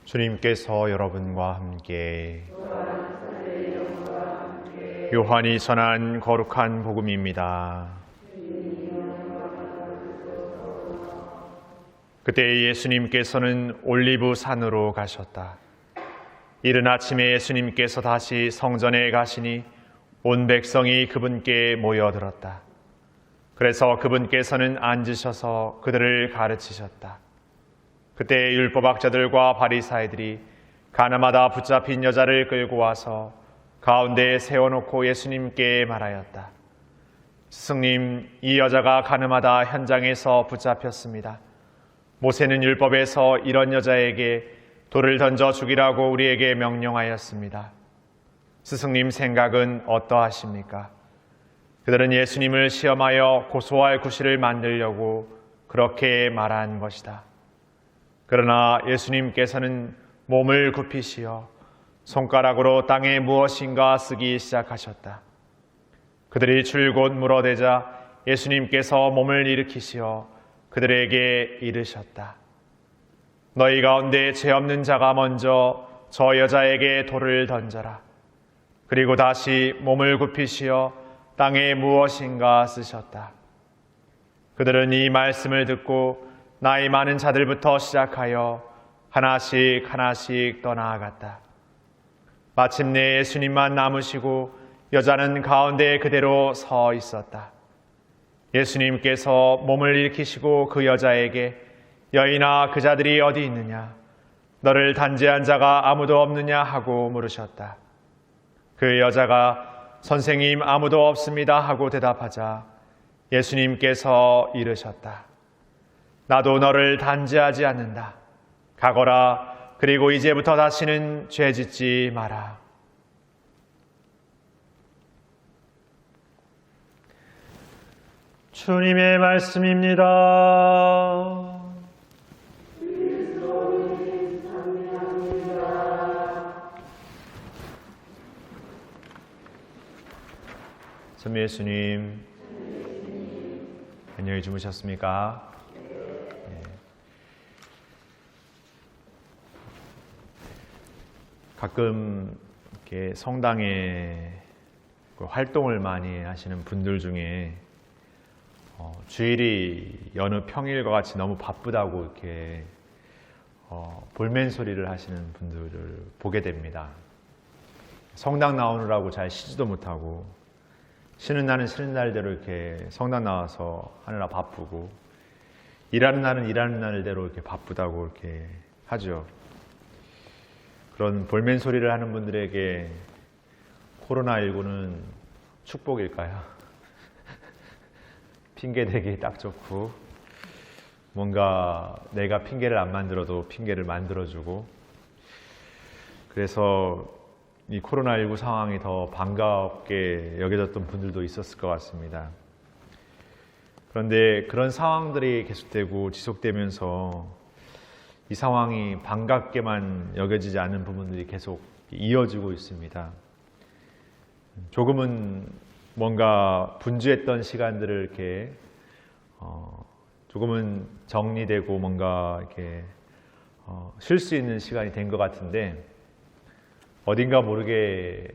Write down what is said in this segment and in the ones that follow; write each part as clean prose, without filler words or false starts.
주님께서 여러분과 함께 요한이 전한 거룩한 복음입니다. 그때 예수님께서는 올리브 산으로 가셨다. 이른 아침에 예수님께서 다시 성전에 가시니 온 백성이 그분께 모여들었다. 그래서 그분께서는 앉으셔서 그들을 가르치셨다. 그때 율법학자들과 바리사이들이 가나마다 붙잡힌 여자를 끌고 와서 가운데에 세워놓고 예수님께 말하였다. 스승님, 이 여자가 가늠하다 현장에서 붙잡혔습니다. 모세는 율법에서 이런 여자에게 돌을 던져 죽이라고 우리에게 명령하였습니다. 스승님 생각은 어떠하십니까? 그들은 예수님을 시험하여 고소할 구실을 만들려고 그렇게 말한 것이다. 그러나 예수님께서는 몸을 굽히시어 손가락으로 땅에 무엇인가 쓰기 시작하셨다. 그들이 줄곧 물어대자 예수님께서 몸을 일으키시어 그들에게 이르셨다. 너희 가운데 죄 없는 자가 먼저 저 여자에게 돌을 던져라. 그리고 다시 몸을 굽히시어 땅에 무엇인가 쓰셨다. 그들은 이 말씀을 듣고 나이 많은 자들부터 시작하여 하나씩 하나씩 떠나갔다. 마침내 예수님만 남으시고 여자는 가운데 그대로 서 있었다. 예수님께서 몸을 일으키시고 그 여자에게 여인아, 그 자들이 어디 있느냐? 너를 단죄한 자가 아무도 없느냐? 하고 물으셨다. 그 여자가 선생님, 아무도 없습니다 하고 대답하자 예수님께서 이르셨다. 나도 너를 단죄하지 않는다. 가거라. 그리고 이제부터 다시는 죄 짓지 마라. 주님의 말씀입니다. 선미 예수님, 안녕히 주무셨습니까? 가끔 이렇게 성당에 활동을 많이 하시는 분들 중에 주일이 여느 평일과 같이 너무 바쁘다고 이렇게 볼멘 소리를 하시는 분들을 보게 됩니다. 성당 나오느라고 잘 쉬지도 못하고 쉬는 날은 쉬는 날대로 이렇게 성당 나와서 하느라 바쁘고 일하는 날은 일하는 날대로 이렇게 바쁘다고 이렇게 하죠. 그런 볼멘 소리를 하는 분들에게 코로나19는 축복일까요? 핑계대기 딱 좋고 뭔가 내가 핑계를 안 만들어도 핑계를 만들어주고 그래서 이 코로나19 상황이 더 반갑게 여겨졌던 분들도 있었을 것 같습니다. 그런데 그런 상황들이 계속되고 지속되면서 이 상황이 반갑게만 여겨지지 않는 부분들이 계속 이어지고 있습니다. 조금은 뭔가 분주했던 시간들을 이렇게 조금은 정리되고 뭔가 이렇게 쉴 수 있는 시간이 된 것 같은데 어딘가 모르게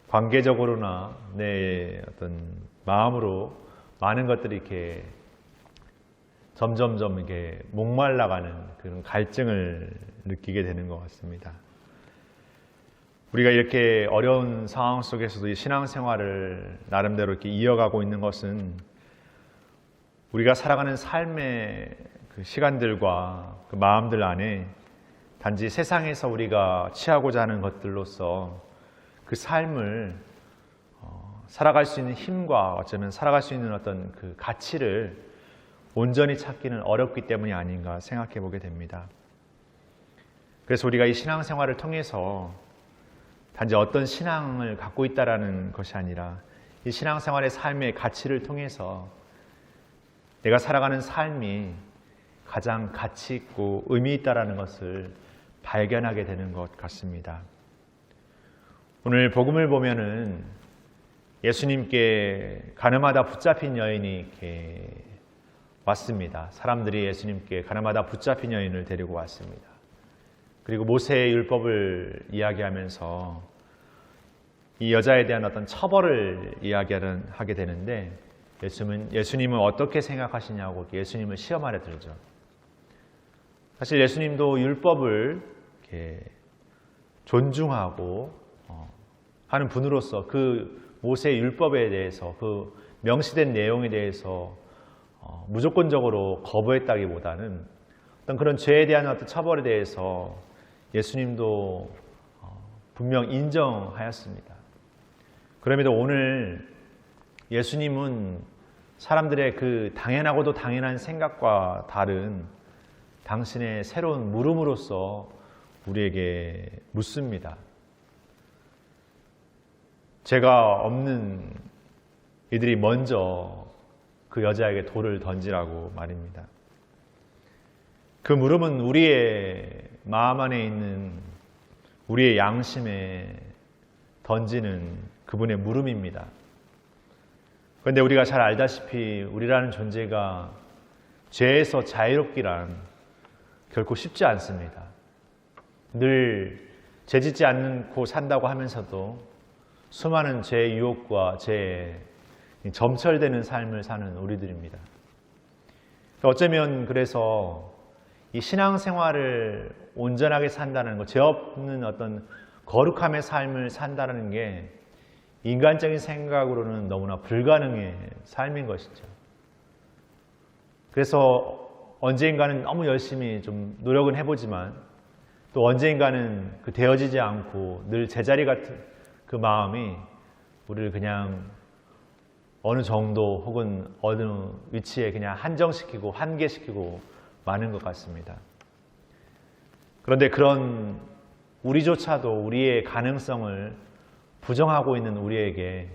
관계적으로나 내 어떤 마음으로 많은 것들이 이렇게 점점점 이게 목말라가는 그런 갈증을 느끼게 되는 것 같습니다. 우리가 이렇게 어려운 상황 속에서도 이 신앙생활을 나름대로 이렇게 이어가고 있는 것은 우리가 살아가는 삶의 그 시간들과 그 마음들 안에 단지 세상에서 우리가 취하고자 하는 것들로서 그 삶을 살아갈 수 있는 힘과 어쩌면 살아갈 수 있는 어떤 그 가치를 온전히 찾기는 어렵기 때문이 아닌가 생각해 보게 됩니다. 그래서 우리가 이 신앙생활을 통해서 단지 어떤 신앙을 갖고 있다라는 것이 아니라 이 신앙생활의 삶의 가치를 통해서 내가 살아가는 삶이 가장 가치 있고 의미 있다라는 것을 발견하게 되는 것 같습니다. 오늘 복음을 보면은 예수님께 가늠하다 붙잡힌 여인이 이렇게 왔습니다. 사람들이 예수님께 가늠하다 붙잡힌 여인을 데리고 왔습니다. 그리고 모세의 율법을 이야기하면서 이 여자에 대한 어떤 처벌을 이야기하게 되는데 예수님은 어떻게 생각하시냐고 예수님을 시험 아래 들죠. 사실 예수님도 율법을 이렇게 존중하고 하는 분으로서 그 모세의 율법에 대해서 그 명시된 내용에 대해서 무조건적으로 거부했다기보다는 어떤 그런 죄에 대한 어떤 처벌에 대해서 예수님도 분명 인정하였습니다. 그럼에도 오늘 예수님은 사람들의 그 당연하고도 당연한 생각과 다른 당신의 새로운 물음으로써 우리에게 묻습니다. 죄가 없는 이들이 먼저 그 여자에게 돌을 던지라고 말입니다. 그 물음은 우리의 마음 안에 있는 우리의 양심에 던지는 그분의 물음입니다. 그런데 우리가 잘 알다시피 우리라는 존재가 죄에서 자유롭기란 결코 쉽지 않습니다. 늘 죄짓지 않고 산다고 하면서도 수많은 죄의 유혹과 죄에 점철되는 삶을 사는 우리들입니다. 어쩌면 그래서 이 신앙생활을 온전하게 산다는 것, 죄 없는 어떤 거룩함의 삶을 산다는 게 인간적인 생각으로는 너무나 불가능의 삶인 것이죠. 그래서 언젠가는 너무 열심히 좀 노력은 해보지만 또 언젠가는 그 되어지지 않고 늘 제자리 같은 그 마음이 우리를 그냥 어느 정도 혹은 어느 위치에 그냥 한정시키고 한계시키고 마는 것 같습니다. 그런데 그런 우리조차도 우리의 가능성을 부정하고 있는 우리에게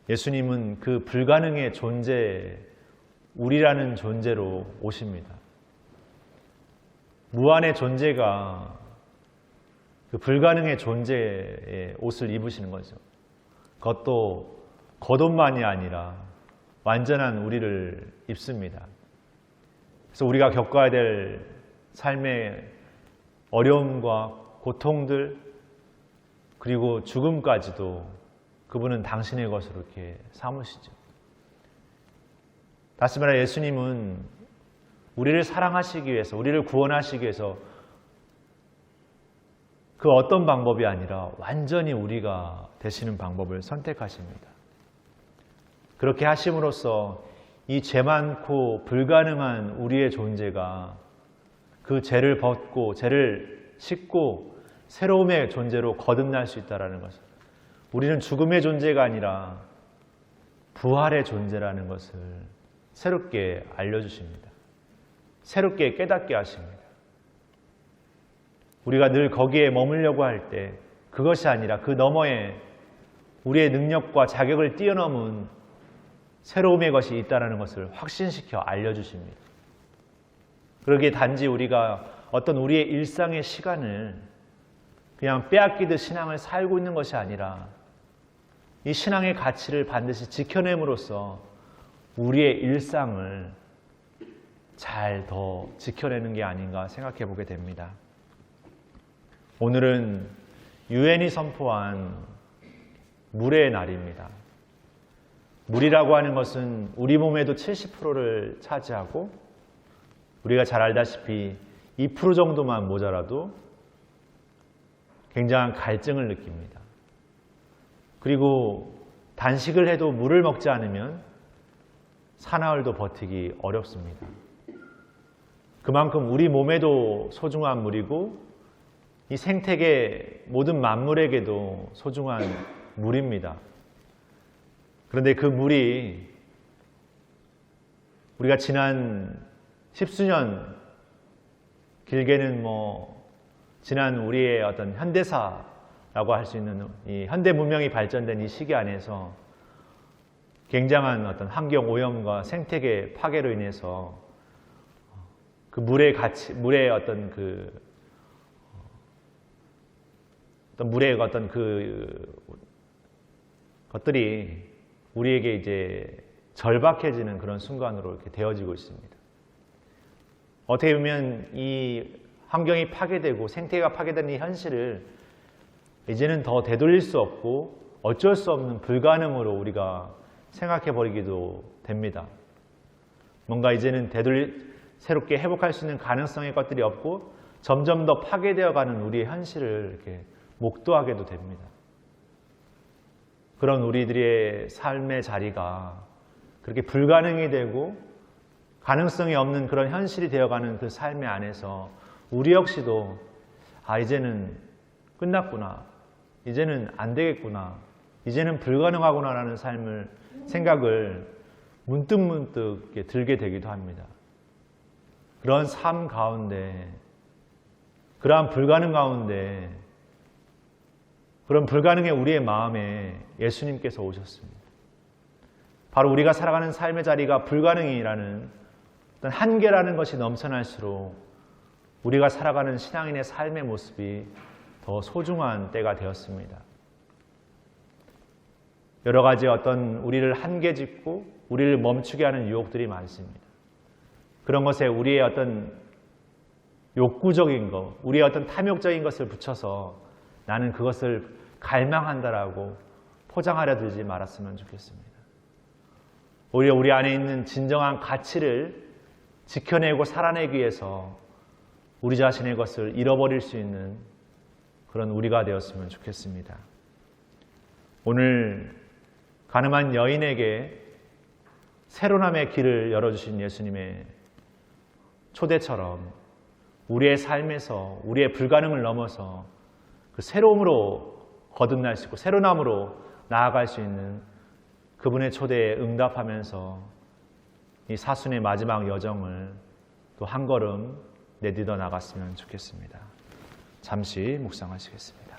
예수님은 그 불가능의 존재, 우리라는 존재로 오십니다. 무한의 존재가 그 불가능의 존재의 옷을 입으시는 거죠. 그것도 겉옷만이 아니라 완전한 우리를 입습니다. 그래서 우리가 겪어야 될 삶의 어려움과 고통들 그리고 죽음까지도 그분은 당신의 것으로 이렇게 삼으시죠. 다시 말해 예수님은 우리를 사랑하시기 위해서, 우리를 구원하시기 위해서 그 어떤 방법이 아니라 완전히 우리가 되시는 방법을 선택하십니다. 그렇게 하심으로써 이 죄 많고 불가능한 우리의 존재가 그 죄를 벗고 죄를 씻고 새로움의 존재로 거듭날 수 있다는 것을, 우리는 죽음의 존재가 아니라 부활의 존재라는 것을 새롭게 알려주십니다. 새롭게 깨닫게 하십니다. 우리가 늘 거기에 머물려고 할 때 그것이 아니라 그 너머에 우리의 능력과 자격을 뛰어넘은 새로움의 것이 있다는 것을 확신시켜 알려주십니다. 그러기에 단지 우리가 어떤 우리의 일상의 시간을 그냥 빼앗기듯 신앙을 살고 있는 것이 아니라 이 신앙의 가치를 반드시 지켜냄으로써 우리의 일상을 잘 더 지켜내는 게 아닌가 생각해 보게 됩니다. 오늘은 유엔이 선포한 물의 날입니다. 물이라고 하는 것은 우리 몸에도 70%를 차지하고 우리가 잘 알다시피 2% 정도만 모자라도 굉장한 갈증을 느낍니다. 그리고 단식을 해도 물을 먹지 않으면 사나흘도 버티기 어렵습니다. 그만큼 우리 몸에도 소중한 물이고 이 생태계 모든 만물에게도 소중한 물입니다. 그런데 그 물이 우리가 지난 10수년, 길게는 지난 우리의 어떤 현대사라고 할 수 있는 이 현대 문명이 발전된 이 시기 안에서 굉장한 어떤 환경 오염과 생태계 파괴로 인해서 그 물의 가치, 물의 어떤 물의 어떤 것들이 우리에게 이제 절박해지는 그런 순간으로 이렇게 되어지고 있습니다. 어떻게 보면 이 환경이 파괴되고 생태계가 파괴되는 이 현실을 이제는 더 되돌릴 수 없고 어쩔 수 없는 불가능으로 우리가 생각해 버리기도 됩니다. 뭔가 이제는 새롭게 회복할 수 있는 가능성의 것들이 없고 점점 더 파괴되어가는 우리의 현실을 이렇게 목도하게도 됩니다. 그런 우리들의 삶의 자리가 그렇게 불가능이 되고 가능성이 없는 그런 현실이 되어가는 그 삶의 안에서 우리 역시도 이제는 끝났구나, 이제는 안 되겠구나, 이제는 불가능하구나라는 생각을 문득문득 들게 되기도 합니다. 그런 삶 가운데, 그러한 불가능 가운데, 그런 불가능의 우리의 마음에 예수님께서 오셨습니다. 바로 우리가 살아가는 삶의 자리가 불가능이라는 어떤 한계라는 것이 넘쳐날수록 우리가 살아가는 신앙인의 삶의 모습이 더 소중한 때가 되었습니다. 여러 가지 어떤 우리를 한계짓고 우리를 멈추게 하는 유혹들이 많습니다. 그런 것에 우리의 어떤 욕구적인 것, 우리의 어떤 탐욕적인 것을 붙여서 나는 그것을 갈망한다라고 포장하려 들지 말았으면 좋겠습니다. 오히려 우리 안에 있는 진정한 가치를 지켜내고 살아내기 위해서 우리 자신의 것을 잃어버릴 수 있는 그런 우리가 되었으면 좋겠습니다. 오늘 가늠한 여인에게 새로남의 길을 열어주신 예수님의 초대처럼 우리의 삶에서 우리의 불가능을 넘어서 그 새로움으로 거듭날 수 있고 새로남으로 나아갈 수 있는 그분의 초대에 응답하면서 이 사순의 마지막 여정을 또 한 걸음 내딛어 나갔으면 좋겠습니다. 잠시 묵상하시겠습니다.